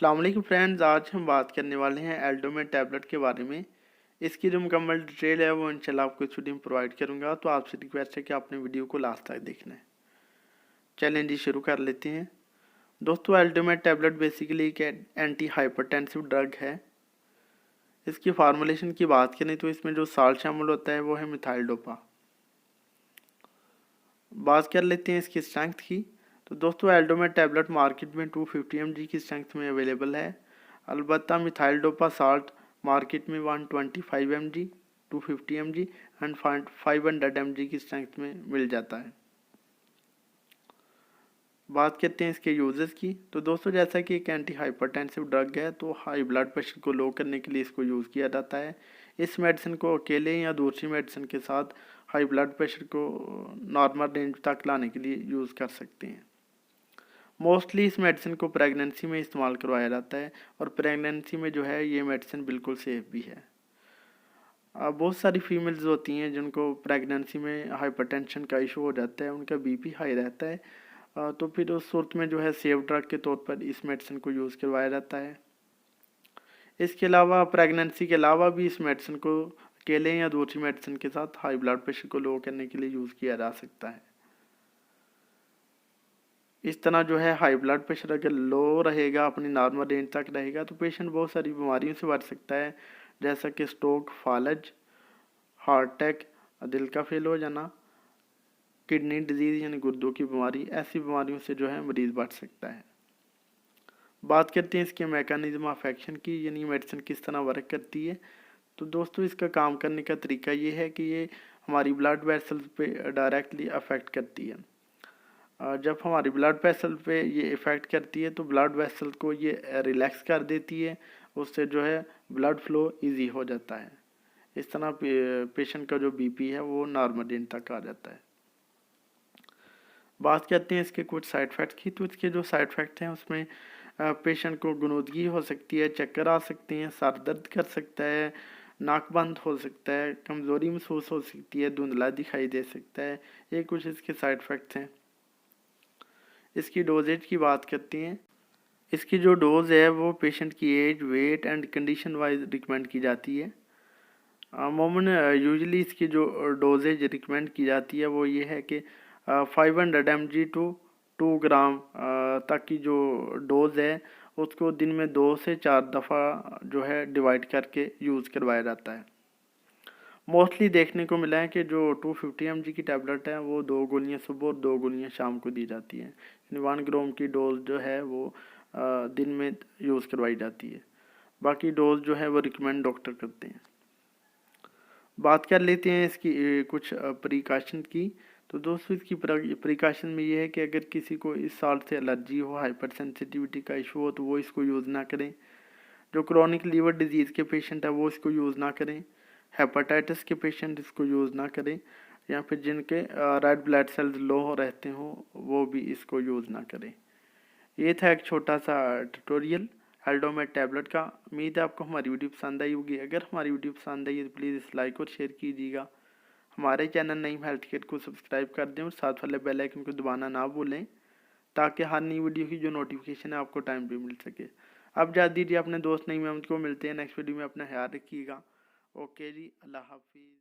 अस्सलाम वालेकुम फ्रेंड्स, आज हम बात करने वाले हैं एल्डोमेट टैबलेट के बारे में। इसकी जो मुकम्मल डिटेल है वो इंशाल्लाह आपको इस वीडियो में प्रोवाइड करूंगा, तो आपसे रिक्वेस्ट है कि आपने वीडियो को लास्ट तक देखना है। चलें जी, शुरू कर लेते हैं। दोस्तों, एल्डोमेट टैबलेट बेसिकली एक एंटी हाइपरटेंसिव ड्रग है। इसकी फार्मूलेशन की बात करें तो इसमें जो साल्ट शामिल होता है वो है मिथाइल डोपा। बात कर लेते हैं इसकी स्ट्रेंथ की। तो दोस्तों, एल्डोमेट टैबलेट मार्केट में 250 mg की स्ट्रेंथ में अवेलेबल है। अलबत्ता मिथाइल डोपा साल्ट मार्केट में 125 mg, 250 mg एंड 500 mg की स्ट्रेंथ में मिल जाता है। बात करते हैं इसके यूजेस की। तो दोस्तों, जैसा कि एक एंटी हाइपरटेंसिव ड्रग है तो हाई ब्लड प्रेशर को लो करने के लिए इसको यूज़ किया जाता है। इस मेडिसिन को अकेले या दूसरी मेडिसिन के साथ हाई ब्लड प्रेशर को नॉर्मल रेंज तक लाने के लिए यूज़ कर सकते हैं। मोस्टली इस मेडिसिन को प्रेगनेंसी में इस्तेमाल करवाया जाता है और प्रेगनेंसी में जो है ये मेडिसिन बिल्कुल सेफ भी है। बहुत सारी फीमेल्स होती हैं जिनको प्रेगनेंसी में हाइपरटेंशन का इशू हो जाता है, उनका बीपी हाई रहता है, तो फिर उस सूरत में जो है सेफ ड्रग के तौर पर इस मेडिसिन को यूज़ करवाया जाता है। इसके अलावा प्रेगनेंसी के अलावा भी इस मेडिसिन को अकेले या दूसरी मेडिसिन के साथ हाई ब्लड प्रेशर को लो करने के लिए यूज़ किया जा सकता है। इस तरह जो है हाई ब्लड प्रेशर अगर लो रहेगा, अपनी नॉर्मल रेंज तक रहेगा, तो पेशेंट बहुत सारी बीमारियों से बच सकता है, जैसा कि स्ट्रोक, फालज, हार्ट अटैक, दिल का फेल हो जाना, किडनी डिजीज़ यानी गुर्दों की बीमारी, ऐसी बीमारियों से जो है मरीज़ बच सकता है। बात करते हैं इसके मैकेनिज्म ऑफ एक्शन की, यानी मेडिसिन किस तरह वर्क करती है। तो दोस्तों, इसका काम करने का तरीका ये है कि ये हमारी ब्लड वेसल्स पे डायरेक्टली अफेक्ट करती है। जब हमारी ब्लड वेसल पे ये इफ़ेक्ट करती है तो ब्लड वेसल को ये रिलैक्स कर देती है, उससे जो है ब्लड फ्लो इजी हो जाता है। इस तरह पेशेंट का जो बीपी है वो नॉर्मल रेंज तक आ जाता है। बात करते हैं इसके कुछ साइड इफ़ेक्ट्स की। तो इसके जो साइड इफ़ेक्ट हैं उसमें पेशेंट को गुनूदगी हो सकती है, चक्कर आ सकते हैं, सर दर्द कर सकता है, नाक बंद हो सकता है, कमज़ोरी महसूस हो सकती है, धुंधला दिखाई दे सकता है। ये कुछ इसके साइड इफ़ेक्ट्स हैं। इसकी डोजेज की बात करते हैं। इसकी जो डोज़ है वो पेशेंट की age, weight and condition wise recommend की जाती है। अमूमन यूजली इसकी जो डोजेज रिकमेंड की जाती है वो ये है कि 500 mg टू 2 ग्राम तक की जो डोज़ है उसको दिन में 2 से 4 दफ़ा जो है डिवाइड करके यूज़ करवाया जाता है। मोस्टली देखने को मिला है कि जो 250 mg की टैबलेट है वो 2 गोलियां सुबह और 2 गोलियां शाम को दी जाती हैं। यानी 1 ग्राम की डोज जो है वो दिन में यूज़ करवाई जाती है। बाकी डोज जो है वो रिकमेंड डॉक्टर करते हैं। बात कर लेते हैं इसकी कुछ प्रिकॉशन की। तो दोस्तों, इसकी प्रिकॉशन में ये है कि अगर किसी को इस साल्ट से एलर्जी हो, हाइपर सेंसिटिविटी का इशू हो, तो वो इसको यूज़ ना करें। जो क्रॉनिक लीवर डिजीज़ के पेशेंट है वो इसको यूज़ ना करें। हेपेटाइटिस के पेशेंट इसको यूज़ ना करें, या फिर जिनके रेड ब्लड सेल्स लो हो रहते हों वो भी इसको यूज़ ना करें। ये था एक छोटा सा ट्यूटोरियल एल्डोमेट टैबलेट का। उम्मीद है आपको हमारी वीडियो पसंद आई होगी। अगर हमारी वीडियो पसंद आई है तो प्लीज़ इस लाइक और शेयर कीजिएगा। हमारे चैनल नईम हेल्थ केयर को सब्सक्राइब कर दें और साथ वाले बेल आइकन को दबाना ना भूलें, ताकि हर नई वीडियो की जो नोटिफिकेशन है आपको टाइम पे मिल सके। अब जा दीजिए अपने दोस्त नईम अहमद को, मिलते हैं नेक्स्ट वीडियो में। अपना ख्याल रखिएगा। ओके जी, अल्लाह हाफिज़।